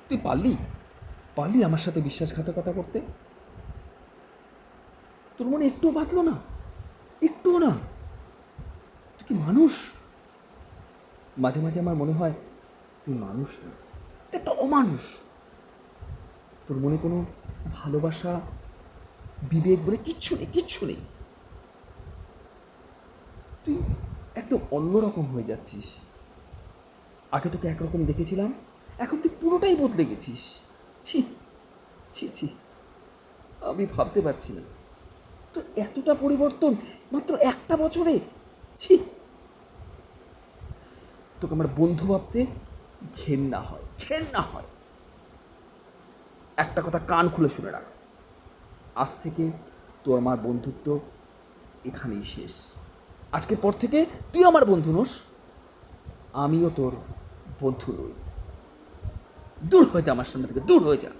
তুই পারলি পারলি আমার সাথে বিশ্বাসঘাতকতা করতে? তোর মনে একটুও বাঁধলো না? একটুও না? তুই কি মানুষ? মাঝে মাঝে আমার মনে হয় তুই মানুষ না, তুই একটা অমানুষ। তোর মনে কোনো ভালোবাসা, বিবেক বলে কিচ্ছু নেই, কিচ্ছু নেই। তুই একদম অন্যরকম হয়ে যাচ্ছিস। আগে তোকে একরকম দেখেছিলাম, এখন তুই পুরোটাই বদলে গেছিস। ছি, ছি ছি, আমি ভাবতে পারছি না তো এতটা পরিবর্তন মাত্র একটা বছরে। ছি, তোকে আমার বন্ধু ভাবতে ঘেন্না হয়, ঘেন্না হয়। একটা কথা কান খুলে শুনে রাখ, আজ থেকে তোর আমার বন্ধুত্ব এখানেই শেষ। আজকের পর থেকে তুই আমার বন্ধু নোস, আমিও তোর বন্ধু নই। দূর হয়ে যা আমার সামনে থেকে, দূর হয়ে যা।